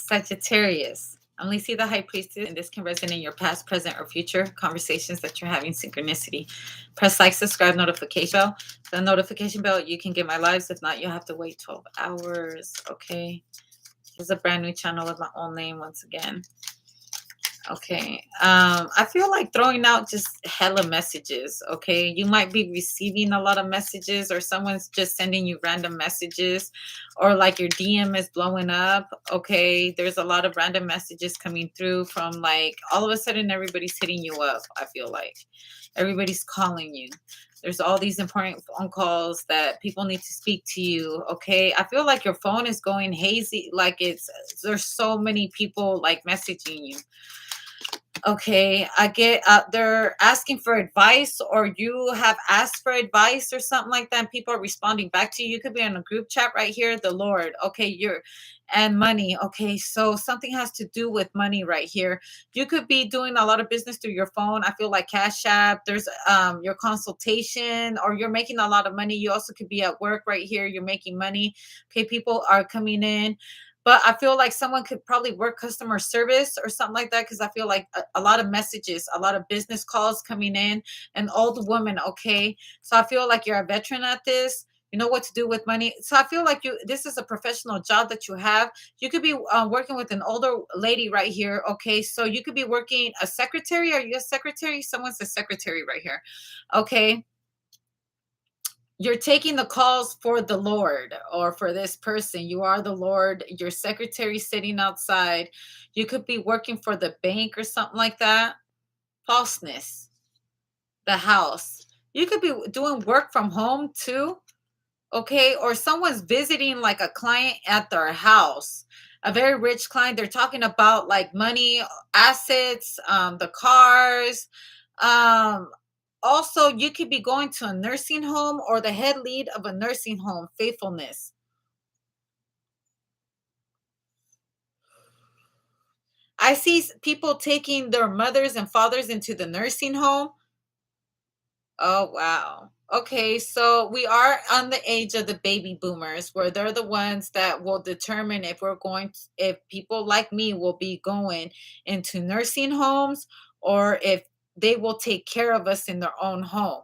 Sagittarius. Only see the high priestess, and this can resonate in your past, present, or future conversations that you're having synchronicity. Press like, subscribe, notification bell. The notification bell, you can get my lives. If not, you'll have to wait 12 hours. Okay. Here's a brand new channel with my own name once again. Okay. I feel like throwing out just hella messages. Okay. You might be receiving a lot of messages, or someone's just sending you random messages, or like your DM is blowing up. Okay. There's a lot of random messages coming through from, like, all of a sudden everybody's hitting you up. I feel like everybody's calling you. There's all these important phone calls that people need to speak to you. Okay. I feel like your phone is going hazy. Like there's so many people like messaging you. Okay, I get they're asking for advice, or you have asked for advice or something like that, and people are responding back to you. You could be in a group chat right here, the Lord. Okay, and money. Okay, so something has to do with money right here. You could be doing a lot of business through your phone. I feel like Cash App. There's your consultation, or you're making a lot of money. You also could be at work right here. You're making money. Okay, people are coming in. But I feel like someone could probably work customer service or something like that, because I feel like a lot of messages, a lot of business calls coming in, an old woman. Okay. So I feel like you're a veteran at this. You know what to do with money. So I feel like this is a professional job that you have. You could be working with an older lady right here. Okay. So you could be working a secretary. Are you a secretary? Someone's a secretary right here. Okay. You're taking the calls for the Lord, or for this person. You are the Lord. Your secretary sitting outside. You could be working for the bank or something like that. Falseness. The house. You could be doing work from home too. Okay. Or someone's visiting like a client at their house. A very rich client. They're talking about like money, assets, the cars. Um, Also, you could be going to a nursing home, or the head lead of a nursing home. Faithfulness. I see people taking their mothers and fathers into the nursing home. Oh, wow. Okay, so we are on the age of the baby boomers, where they're the ones that will determine if if people like me will be going into nursing homes, or if they will take care of us in their own home.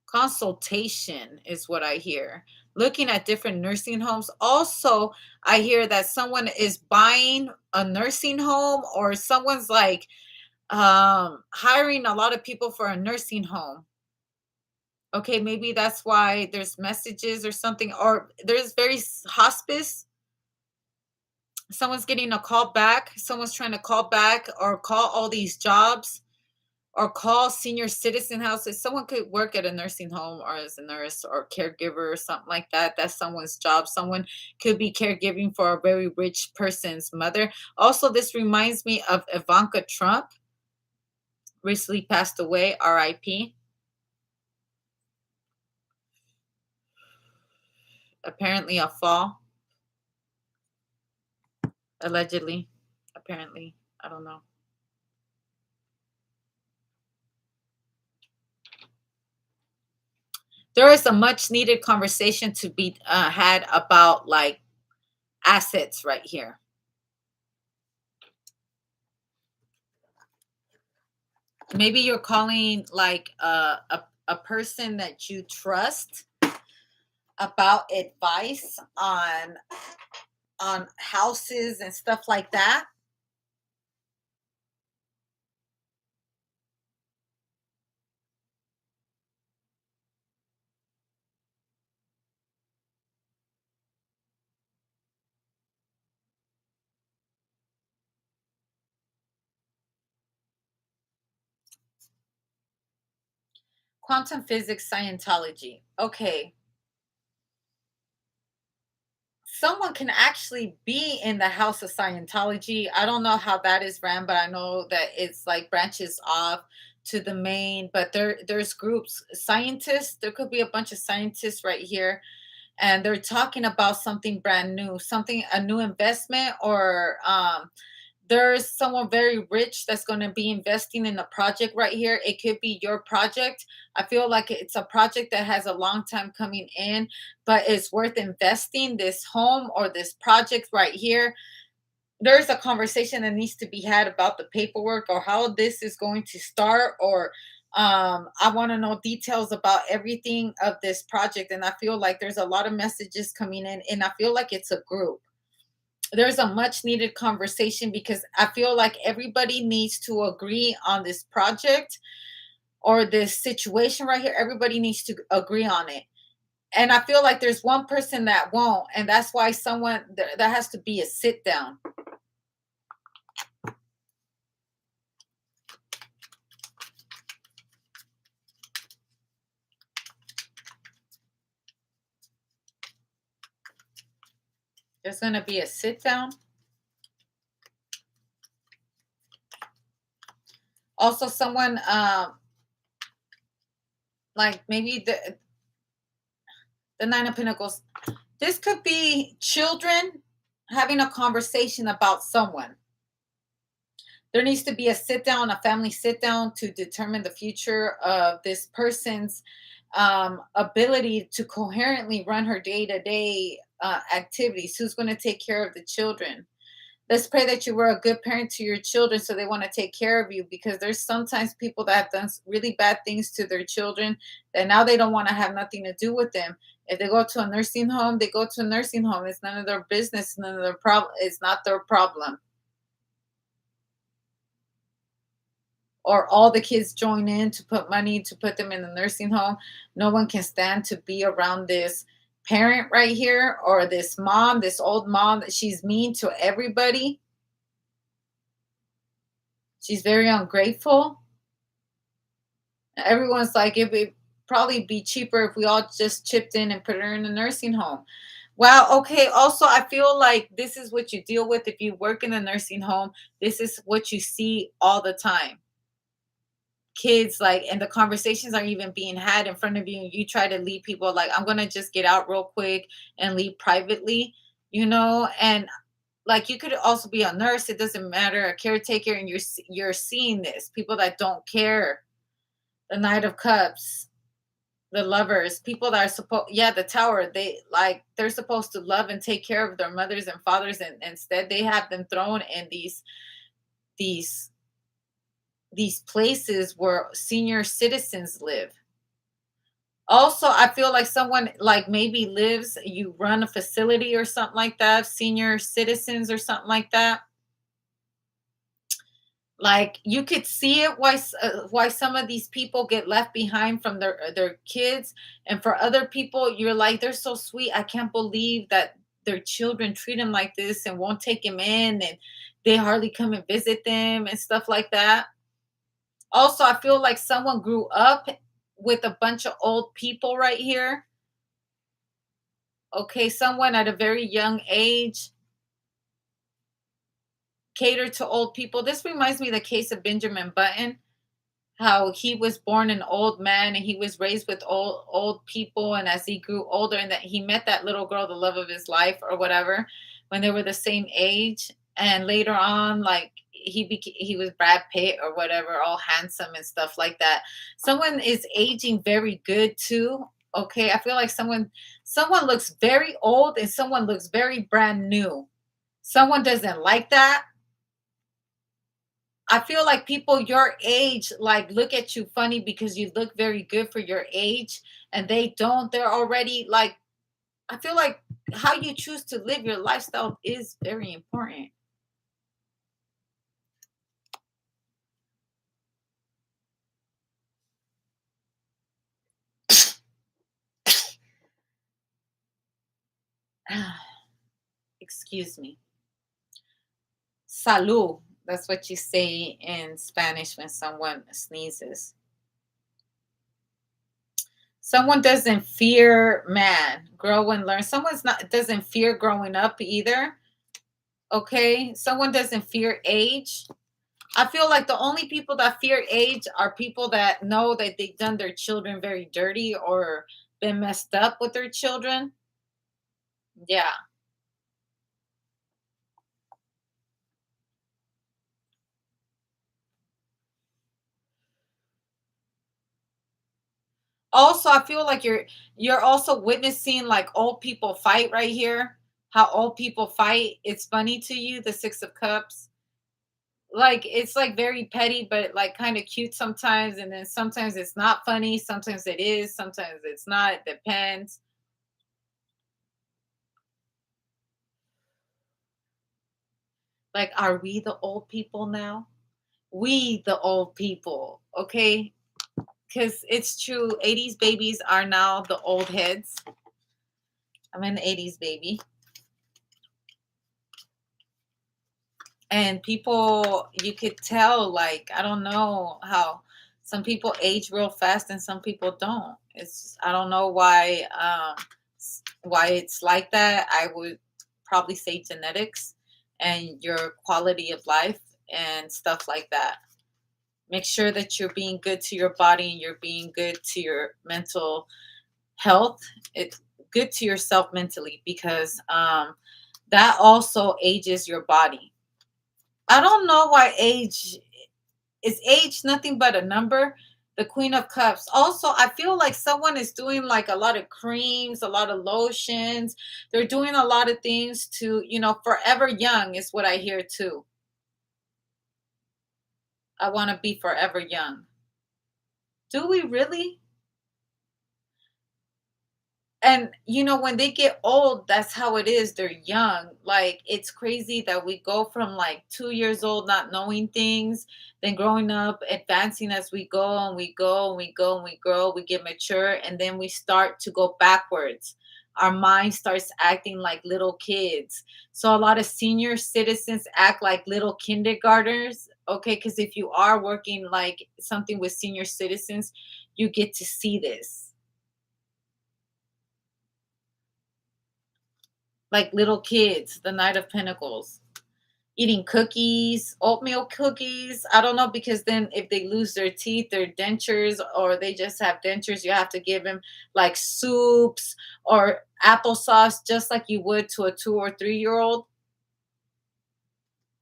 Consultation is what I hear. Looking at different nursing homes. Also, I hear that someone is buying a nursing home, or someone's like hiring a lot of people for a nursing home. Okay, maybe that's why there's messages or something, or there's hospice. Someone's getting a call back. Someone's trying to call back, or call all these jobs, or call senior citizen houses. Someone could work at a nursing home, or as a nurse or caregiver or something like that. That's someone's job. Someone could be caregiving for a very rich person's mother. Also, this reminds me of Ivanka Trump, recently passed away, RIP. Apparently a fall, allegedly. Apparently, I don't know. There is a much needed conversation to be had about like assets right here. Maybe you're calling like a person that you trust about advice on houses and stuff like that. Quantum physics, Scientology. Okay. Someone can actually be in the house of Scientology. I don't know how that is ran, but I know that it's like branches off to the main. But there's groups, scientists. There could be a bunch of scientists right here, and they're talking about something brand new, something, a new investment, or There's someone very rich that's going to be investing in a project right here. It could be your project. I feel like it's a project that has a long time coming in, but it's worth investing. This home or this project right here, there's a conversation that needs to be had about the paperwork or how this is going to start, or I want to know details about everything of this project. And I feel like there's a lot of messages coming in, and I feel like it's a group. There's a much needed conversation because I feel like everybody needs to agree on this project or this situation right here. Everybody needs to agree on it. And I feel like there's one person that won't, and that's why someone there has to be a sit down. There's going to be a sit down. Also, someone like maybe the Nine of Pentacles. This could be children having a conversation about someone. There needs to be a sit down, a family sit down to determine the future of this person's ability to coherently run her day to day activities. Who's going to take care of the children? Let's pray that you were a good parent to your children so they want to take care of you, because there's sometimes people that have done really bad things to their children that now they don't want to have nothing to do with them. If they go to a nursing home, they go to a nursing home. It's none of their business, none of their problem. It's not their problem. Or all the kids join in to put money to put them in the nursing home. No one can stand to be around this parent right here, or this mom, this old mom that she's mean to everybody. She's very ungrateful. Everyone's like, it would probably be cheaper if we all just chipped in and put her in a nursing home. Wow. Okay. Also, I feel like this is what you deal with if you work in a nursing home. This is what you see all the time. Kids, like, and the conversations are even being had in front of you, and you try to lead people like, I'm gonna just get out real quick and leave privately, and like, you could also be a nurse, it doesn't matter, a caretaker, and you're seeing this, people that don't care. The Knight of Cups, the Lovers, people that are supposed, yeah, the Tower, they're supposed to love and take care of their mothers and fathers, and instead they have them thrown in these these places where senior citizens live. Also, I feel like someone, like, maybe lives, you run a facility or something like that, senior citizens or something like that. Like, you could see it why some of these people get left behind from their kids, and for other people you're like, they're so sweet. I can't believe that their children treat them like this and won't take them in, and they hardly come and visit them and stuff like that. Also, I feel like someone grew up with a bunch of old people right here. Okay, someone at a very young age catered to old people. This reminds me of the case of Benjamin Button, how he was born an old man and he was raised with old people, and as he grew older, and that he met that little girl, the love of his life or whatever, when they were the same age, and later on, like, he was Brad Pitt or whatever, all handsome and stuff like that. Someone is aging very good too. Okay, I feel like someone looks very old and someone looks very brand new. Someone doesn't like that. I feel like people your age like look at you funny because you look very good for your age, and they don't. They're already like, I feel like how you choose to live your lifestyle is very important. Excuse me. Salud. That's what you say in Spanish when someone sneezes. Someone doesn't fear man, grow and learn. Someone's not doesn't fear growing up either. Okay? Someone doesn't fear age. I feel like the only people that fear age are people that know that they've done their children very dirty or been messed up with their children. Yeah. Also, I feel like you're also witnessing like old people fight right here. How old people fight. It's funny to you, the 6 of Cups. Like it's like very petty, but like kind of cute sometimes, and then sometimes it's not funny, sometimes it is, sometimes it's not. It depends. Like, are we the old people now? We the old people, okay? Because it's true, 80s babies are now the old heads. I'm an 80s baby. And people, you could tell, like, I don't know how some people age real fast and some people don't. It's just, I don't know why it's like that. I would probably say genetics and your quality of life and stuff like that. Make sure that you're being good to your body and you're being good to your mental health. It's good to yourself mentally, because that also ages your body. I don't know why age nothing but a number. The Queen of Cups. Also, I feel like someone is doing like a lot of creams, a lot of lotions. They're doing a lot of things to, forever young is what I hear too. I want to be forever young. Do we really? And when they get old, that's how it is. They're young. Like, it's crazy that we go from like 2 years old not knowing things, then growing up, advancing as we go, and we go and we go and we grow, we get mature, and then we start to go backwards. Our mind starts acting like little kids. So a lot of senior citizens act like little kindergartners. Okay, because if you are working like something with senior citizens, you get to see this, like little kids, the Knight of Pentacles, eating cookies, oatmeal cookies. I don't know, because then if they lose their teeth, their dentures, or they just have dentures, you have to give them like soups or applesauce, just like you would to a 2 or 3 year old.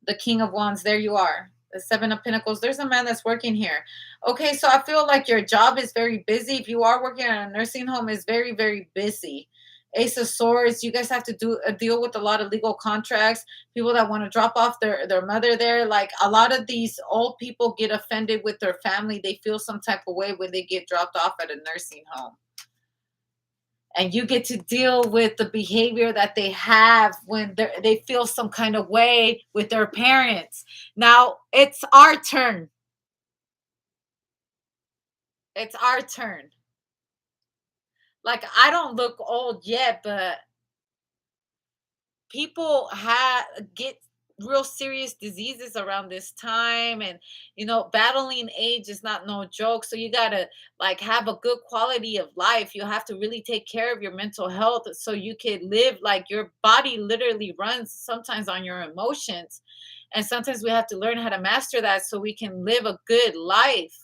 The King of Wands, there you are. The Seven of Pentacles. There's a man that's working here. Okay, so I feel like your job is very busy. If you are working at a nursing home, is very, very busy. Ace of Swords, you guys have to do deal with a lot of legal contracts. People that want to drop off their mother there. Like, a lot of these old people get offended with their family. They feel some type of way when they get dropped off at a nursing home, and you get to deal with the behavior that they have when they feel some kind of way with their parents. Now it's our turn. It's our turn. Like, I don't look old yet, but people get real serious diseases around this time, and battling age is not no joke. So you got to like have a good quality of life. You have to really take care of your mental health so you can live. Like, your body literally runs sometimes on your emotions, and sometimes we have to learn how to master that so we can live a good life.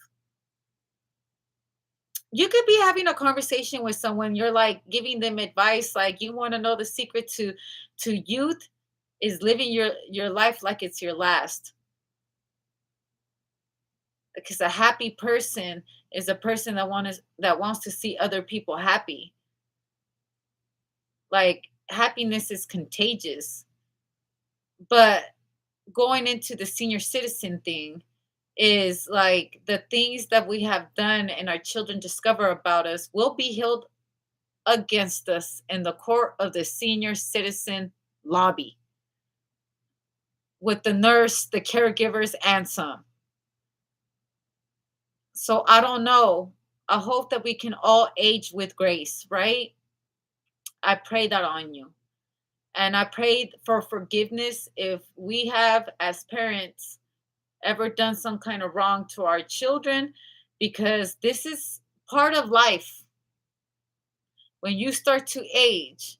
You could be having a conversation with someone, you're like giving them advice, like, you want to know the secret to youth is living your life like it's your last. Because a happy person is a person that wants to see other people happy. Like, happiness is contagious. But going into the senior citizen thing is like the things that we have done and our children discover about us will be held against us in the court of the senior citizen lobby, with the nurse, the caregivers, and some. So I don't know. I hope that we can all age with grace, right? I pray that on you. And I pray for forgiveness if we have, as parents, ever done some kind of wrong to our children, because this is part of life. When you start to age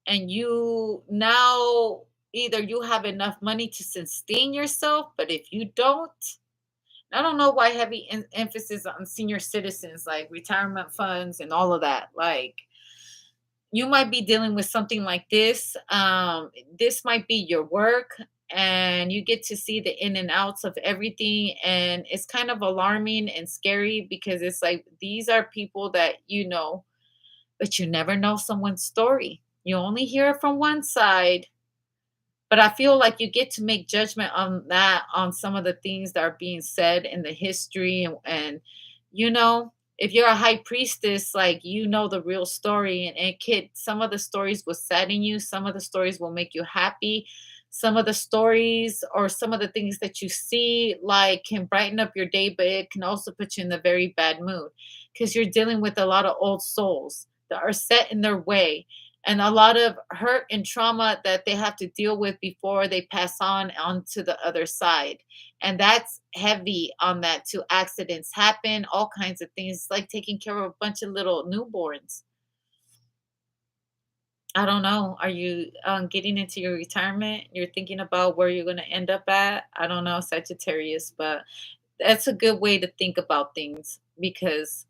and you now, either you have enough money to sustain yourself, but if you don't, I don't know why heavy emphasis on senior citizens, like retirement funds and all of that. Like, you might be dealing with something like this. This might be your work, and you get to see the in and outs of everything, and it's kind of alarming and scary because it's like these are people that you know, but you never know someone's story. You only hear it from one side, but I feel like you get to make judgment on that, on some of the things that are being said in the history, and you know, if you're a high priestess, like you know the real story, and it could, some of the stories will sadden you, some of the stories will make you happy, some of the stories or some of the things that you see like can brighten up your day, but it can also put you in a very bad mood because you're dealing with a lot of old souls that are set in their way, and a lot of hurt and trauma that they have to deal with before they pass on to the other side. And that's heavy on that too. Accidents happen, all kinds of things, like taking care of a bunch of little newborns. I don't know. Are you getting into your retirement? You're thinking about where you're going to end up at? I don't know, Sagittarius, but that's a good way to think about things because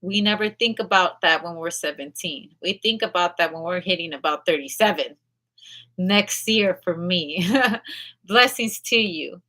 we never think about that when we're 17. We think about that when we're hitting about 37 next year for me. Blessings to you.